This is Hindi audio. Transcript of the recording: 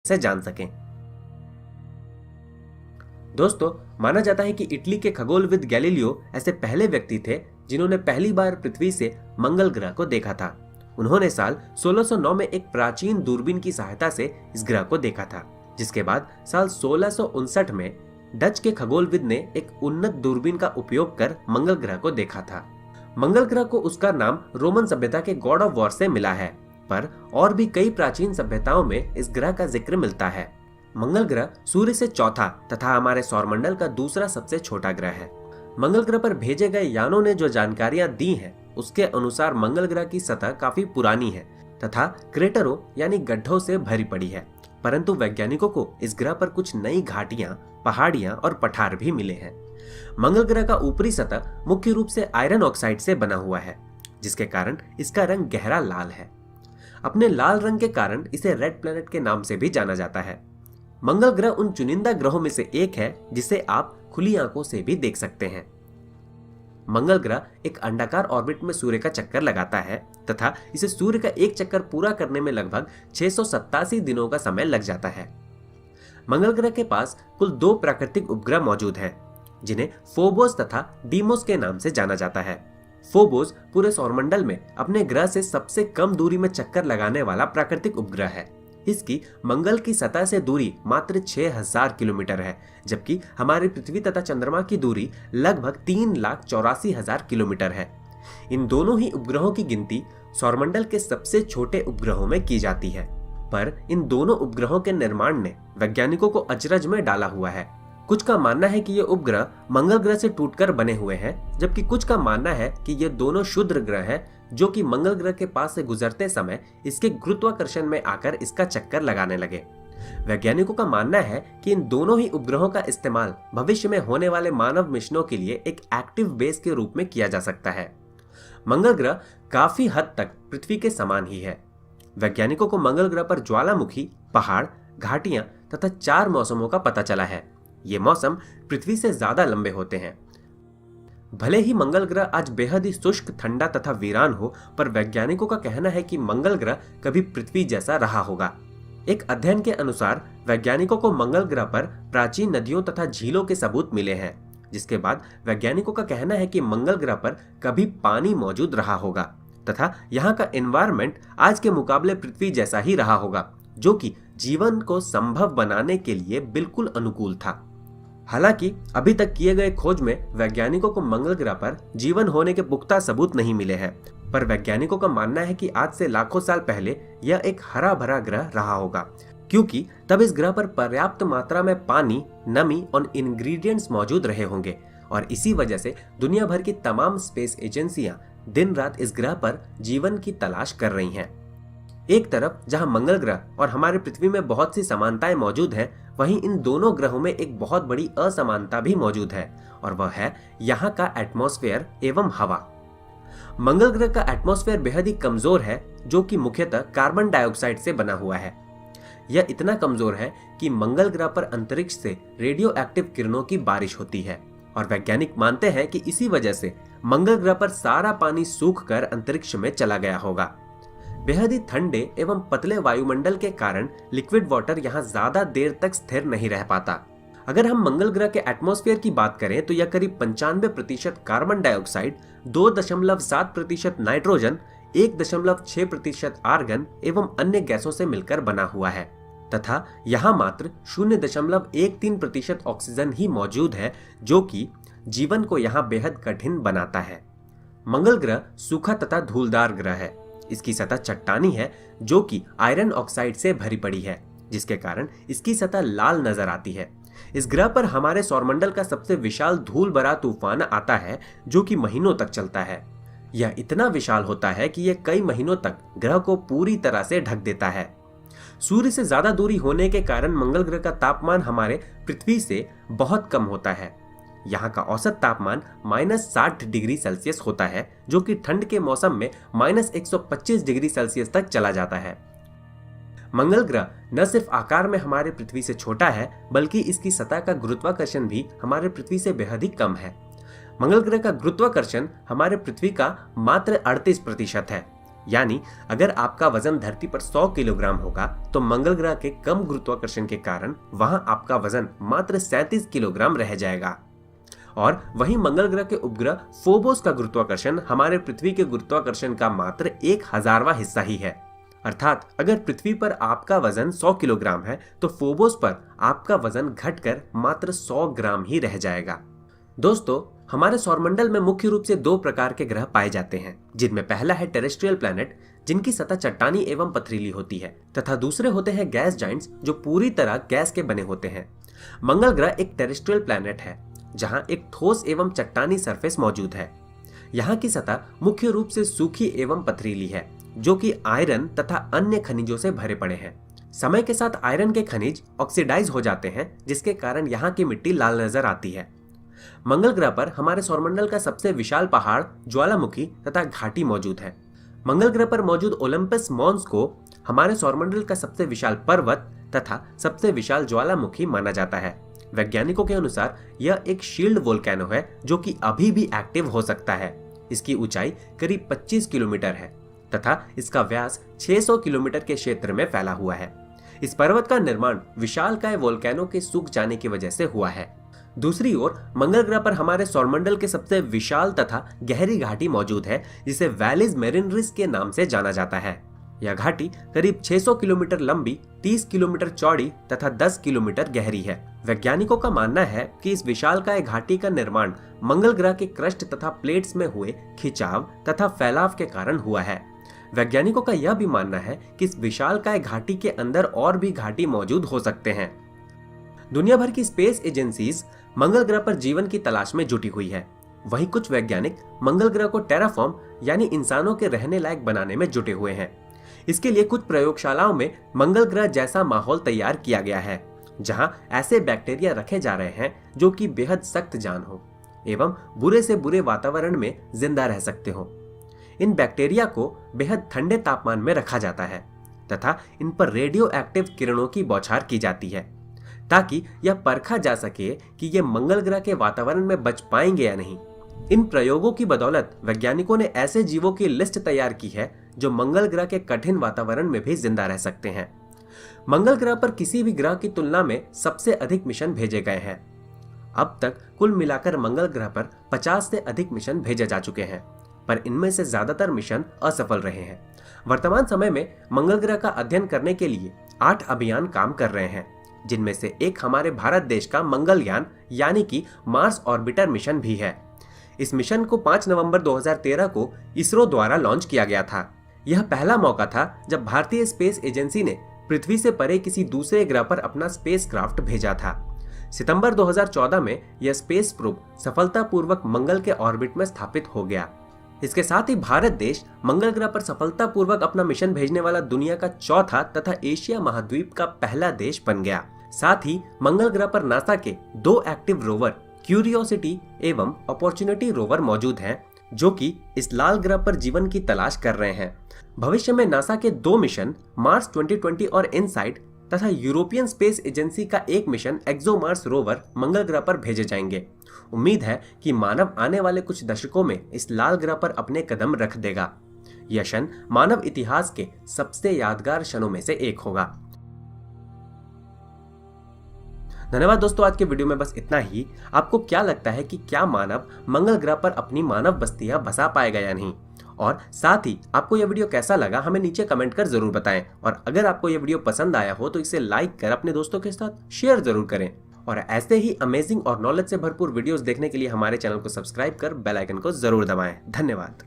से जान सकें। दोस्तों, माना जाता है कि इटली के खगोलविद गैलीलियो ऐसे पहले व्यक्ति थे जिन्होंने पहली बार पृथ्वी से मंगल ग्रह को देखा था। उन्होंने साल 1609 में एक प्राचीन दूरबीन की सहायता से इस ग्रह को देखा था, जिसके बाद साल 1659 में डच के खगोलविद ने एक उन्नत दूरबीन का उपयोग कर मंगल ग्रह को देखा था। मंगल ग्रह को उसका नाम रोमन सभ्यता के गॉड ऑफ वॉर से मिला है, पर और भी कई प्राचीन सभ्यताओं में इस ग्रह का जिक्र मिलता है। मंगल ग्रह सूर्य से चौथा तथा हमारे सौरमंडल का दूसरा सबसे छोटा ग्रह है। मंगल ग्रह पर भेजे गए यानों ने जो जानकारियां दी हैं, उसके अनुसार मंगल ग्रह की सतह काफी पुरानी है तथा क्रेटरों यानी गड्ढों से भरी पड़ी है, परंतु वैज्ञानिकों को इस ग्रह पर कुछ नई घाटियां, पहाड़ियां और पठार भी मिले हैं। मंगल ग्रह का ऊपरी सतह मुख्य रूप से आयरन ऑक्साइड से बना हुआ है, जिसके कारण इसका रंग गहरा लाल है। अपने लाल रंग के कारण इसे रेड प्लैनेट के नाम से भी जाना जाता है। मंगल ग्रह उन चुनिंदा ग्रहों में से एक है जिसे आप खुली आंखों से भी देख सकते हैं। मंगल ग्रह एक अंडाकार ऑर्बिट में सूर्य का चक्कर लगाता है तथा इसे सूर्य का एक चक्कर पूरा करने में लगभग 687 दिनों का समय लग जाता है। मंगल ग्रह के पास कुल 2 प्राकृतिक उपग्रह मौजूद हैं, जिन्हें फोबोस तथा डीमोस के नाम से जाना जाता है। फोबोस पूरे सौरमंडल में अपने ग्रह से सबसे कम दूरी में चक्कर लगाने वाला प्राकृतिक उपग्रह है। इसकी मंगल की सतह से दूरी मात्र 6000 किलोमीटर है, जबकि हमारी पृथ्वी तथा चंद्रमा की दूरी लगभग 3,84,000 किलोमीटर है। इन दोनों ही उपग्रहों की गिनती सौरमंडल के सबसे छोटे उपग्रहों में की जाती है, पर इन दोनों उपग्रहों के निर्माण ने वैज्ञानिकों को अचरज में डाला हुआ है। कुछ का मानना है कि ये उपग्रह मंगल ग्रह से टूटकर बने हुए हैं, जबकि कुछ का मानना है कि ये दोनों क्षुद्र ग्रह हैं जो कि मंगल ग्रह के पास से गुजरते समय इसके गुरुत्वाकर्षण में आकर इसका चक्कर लगाने लगे। वैज्ञानिकों का मानना है कि इन दोनों ही उपग्रहों का इस्तेमाल भविष्य में होने वाले मानव मिशनों के लिए एक एक्टिव बेस के रूप में किया जा सकता है। मंगल ग्रह काफी हद तक पृथ्वी के समान ही है। वैज्ञानिकों को मंगल ग्रह पर ज्वालामुखी, पहाड़, घाटियां तथा 4 मौसमों का पता चला है। ये मौसम पृथ्वी से ज्यादा लंबे होते हैं। भले ही मंगल ग्रह आज बेहद ही शुष्क, ठंडा तथा वीरान हो, पर वैज्ञानिकों का कहना है कि मंगल ग्रह कभी पृथ्वी जैसा रहा होगा। एक अध्ययन के अनुसार वैज्ञानिकों को मंगल ग्रह पर प्राचीन नदियों तथा झीलों के सबूत मिले हैं, जिसके बाद वैज्ञानिकों का कहना है कि मंगल ग्रह पर कभी पानी मौजूद रहा होगा तथा यहाँ का एनवायरनमेंट आज के मुकाबले पृथ्वी जैसा ही रहा होगा, जो कि जीवन को संभव बनाने के लिए बिल्कुल अनुकूल था। हालांकि अभी तक किए गए खोज में वैज्ञानिकों को मंगल ग्रह पर जीवन होने के पुख्ता सबूत नहीं मिले हैं, पर वैज्ञानिकों का मानना है कि आज से लाखों साल पहले यह एक हरा भरा ग्रह रहा होगा, क्योंकि तब इस ग्रह पर पर्याप्त मात्रा में पानी, नमी और इंग्रेडिएंट्स मौजूद रहे होंगे और इसी वजह से दुनिया भर की तमाम स्पेस एजेंसियां दिन रात इस ग्रह पर जीवन की तलाश कर रही हैं। एक तरफ जहां मंगल ग्रह और हमारे पृथ्वी में बहुत सी समानताएं मौजूद हैं, वहीं इन दोनों ग्रहों में एक बहुत बड़ी असमानता भी मौजूद है और वह है यहाँ का एटमॉस्फेयर एवं हवा। मंगल ग्रह का एटमॉस्फेयर बेहद ही कमजोर है, जो कि मुख्यतः कार्बन डाइऑक्साइड से बना हुआ है। यह इतना कमजोर है कि मंगल ग्रह पर अंतरिक्ष से रेडियो एक्टिव किरणों की बारिश होती है और वैज्ञानिक मानते हैं कि इसी वजह से मंगल ग्रह पर सारा पानी सूखकर अंतरिक्ष में चला गया होगा। बेहद ही ठंडे एवं पतले वायुमंडल के कारण लिक्विड वाटर यहाँ ज्यादा देर तक स्थिर नहीं रह पाता। अगर हम मंगल ग्रह के एटमॉस्फेयर की बात करें तो यह करीब 95% कार्बन डाइऑक्साइड, 2.7% नाइट्रोजन, 1.6% आर्गन एवं अन्य गैसों से मिलकर बना हुआ है तथा यहाँ मात्र 0.13% ऑक्सीजन ही मौजूद है, जो कि जीवन को यहाँ बेहद कठिन बनाता है। मंगल ग्रह सूखा तथा धूलदार ग्रह है। इसकी सतह चट्टानी है जो कि आयरन ऑक्साइड से भरी पड़ी है, जिसके कारण इसकी सतह लाल नजर आती है। इस ग्रह पर हमारे सौरमंडल का सबसे विशाल धूल भरा तूफान आता है, जो कि महीनों तक चलता है। यह इतना विशाल होता है कि यह कई महीनों तक ग्रह को पूरी तरह से ढक देता है। सूर्य से ज्यादा दूरी होने के कारण मंगल ग्रह का तापमान हमारे पृथ्वी से बहुत कम होता है। यहाँ का औसत तापमान -60 डिग्री सेल्सियस होता है, जो कि ठंड के मौसम में -125 डिग्री सेल्सियस तक चला जाता है। मंगल ग्रह न सिर्फ आकार में हमारे पृथ्वी से छोटा है, बल्कि इसकी सतह का गुरुत्वाकर्षण भी हमारे पृथ्वी से बेहद ही कम है। मंगल ग्रह का गुरुत्वाकर्षण हमारे पृथ्वी का मात्र 38% है, यानी अगर आपका वजन धरती पर 100 किलोग्राम होगा तो मंगल ग्रह के कम गुरुत्वाकर्षण के कारण वहां आपका वजन मात्र 37 किलोग्राम रह जाएगा। और वहीं मंगल ग्रह के उपग्रह फोबोस का गुरुत्वाकर्षण हमारे पृथ्वी के गुरुत्वाकर्षण का मात्र 1/1000वां हिस्सा ही है। अर्थात अगर पृथ्वी पर आपका वजन 100 किलोग्राम है तो फोबोस पर आपका वजन घटकर मात्र 100 ग्राम ही रह जाएगा। दोस्तों, हमारे सौरमंडल में मुख्य रूप से 2 प्रकार के ग्रह पाए जाते हैं, जिनमें पहला है टेरेस्ट्रियल प्लैनेट, जिनकी सतह चट्टानी एवं पथरीली होती है, तथा दूसरे होते हैं गैस जाइंट्स, जो पूरी तरह गैस के बने होते हैं। मंगल ग्रह एक टेरेस्ट्रियल प्लैनेट है, जहां एक ठोस एवं चट्टानी सरफेस मौजूद है। यहाँ की सतह मुख्य रूप से सूखी एवं पथरीली है, जो कि आयरन तथा अन्य खनिजों से भरे पड़े हैं। समय के साथ आयरन के खनिज ऑक्सीडाइज हो जाते हैं, जिसके कारण यहाँ की मिट्टी लाल नजर आती है। मंगल ग्रह पर हमारे सौरमंडल का सबसे विशाल पहाड़, ज्वालामुखी तथा घाटी मौजूद है। मंगल ग्रह पर मौजूद ओलंपस मॉन्स को हमारे सौरमंडल का सबसे विशाल पर्वत तथा सबसे विशाल ज्वालामुखी माना जाता है। वैज्ञानिकों के अनुसार यह एक शील्ड वोल्केनो है, जो कि अभी भी एक्टिव हो सकता है। इसकी ऊंचाई करीब 25 किलोमीटर है तथा इसका व्यास 600 किलोमीटर के क्षेत्र में फैला हुआ है। इस पर्वत का निर्माण विशालकाय वोल्केनो के सूख जाने की वजह से हुआ है। दूसरी ओर मंगल ग्रह पर हमारे सौरमंडल के सबसे विशाल तथा गहरी घाटी मौजूद है, जिसे वैलिस मेरिनरिस के नाम से जाना जाता है। यह घाटी करीब 600 किलोमीटर लंबी, 30 किलोमीटर चौड़ी तथा 10 किलोमीटर गहरी है। वैज्ञानिकों का मानना है कि इस विशालकाय घाटी का निर्माण मंगल ग्रह के क्रस्ट तथा प्लेट्स में हुए खिंचाव तथा फैलाव के कारण हुआ है। वैज्ञानिकों का यह भी मानना है कि इस विशालकाय घाटी के अंदर और भी घाटी मौजूद हो सकते हैं। दुनिया भर की स्पेस एजेंसीज मंगल ग्रह पर जीवन की तलाश में जुटी हुई है। वहीं कुछ वैज्ञानिक मंगल ग्रह को टेराफॉर्म यानी इंसानों के रहने लायक बनाने में जुटे हुए हैं। इसके लिए कुछ प्रयोगशालाओं में मंगल ग्रह जैसा माहौल तैयार किया गया है, जहां ऐसे बैक्टीरिया रखे जा रहे हैं जो कि बेहद सख्त जान हो एवं बुरे से बुरे वातावरण में जिंदा रह सकते हो। इन बैक्टीरिया को बेहद ठंडे तापमान में रखा जाता है तथा इन पर रेडियो एक्टिव किरणों की बौछार की जाती है, ताकि यह परखा जा सके कि ये मंगल ग्रह के वातावरण में बच पाएंगे या नहीं। इन प्रयोगों की बदौलत वैज्ञानिकों ने ऐसे जीवों की लिस्ट तैयार की है जो मंगल ग्रह के कठिन वातावरण में भी जिंदा रह सकते हैं। मंगल ग्रह पर किसी भी ग्रह की तुलना में सबसे अधिक मिशन भेजे गए हैं। अब तक कुल मिलाकर मंगल ग्रह पर 50 से अधिक मिशन भेजे जा चुके हैं, पर इनमें से ज्यादातर मिशन असफल रहे हैं। वर्तमान समय में मंगल ग्रह का अध्ययन करने के लिए 8 अभियान काम कर रहे हैं, जिनमें से एक हमारे भारत देश का मंगलयान यानी कि मार्स ऑर्बिटर मिशन भी है। इस मिशन को 5 नवंबर 2013 को इसरो द्वारा लॉन्च किया गया था। यह पहला मौका था जब भारतीय स्पेस एजेंसी ने पृथ्वी से परे किसी दूसरे ग्रह पर अपना स्पेसक्राफ्ट भेजा था। सितंबर 2014 में यह स्पेस प्रोब सफलतापूर्वक मंगल के ऑर्बिट में स्थापित हो गया। इसके साथ ही भारत देश मंगल ग्रह पर सफलतापूर्वक अपना मिशन भेजने वाला दुनिया का चौथा तथा एशिया महाद्वीप का पहला देश बन गया। साथ ही मंगल ग्रह पर नासा के 2 एक्टिव रोवर क्यूरियोसिटी एवं अपॉर्चुनिटी रोवर मौजूद हैं, जो कि इस लाल ग्रह पर जीवन की तलाश कर रहे हैं। भविष्य में नासा के 2 मिशन मार्स 2020 और इनसाइट तथा यूरोपियन स्पेस एजेंसी का एक मिशन एक्सोमार्स रोवर मंगल ग्रह पर भेजे जाएंगे। उम्मीद है कि मानव आने वाले कुछ दशकों में इस लाल ग्रह पर अपने कदम रख देगा। यह क्षण मानव इतिहास के सबसे यादगार क्षणों में से एक होगा। धन्यवाद दोस्तों, आज के वीडियो में बस इतना ही। आपको क्या लगता है कि क्या मानव मंगल ग्रह पर अपनी मानव बस्तियां बसा पाएगा या नहीं? और साथ ही आपको यह वीडियो कैसा लगा हमें नीचे कमेंट कर जरूर बताएं। और अगर आपको यह वीडियो पसंद आया हो तो इसे लाइक कर अपने दोस्तों के साथ शेयर जरूर करें। और ऐसे ही अमेजिंग और नॉलेज से भरपूर वीडियोस देखने के लिए हमारे चैनल को सब्सक्राइब कर बेल आइकन को जरूर दबाएं। धन्यवाद।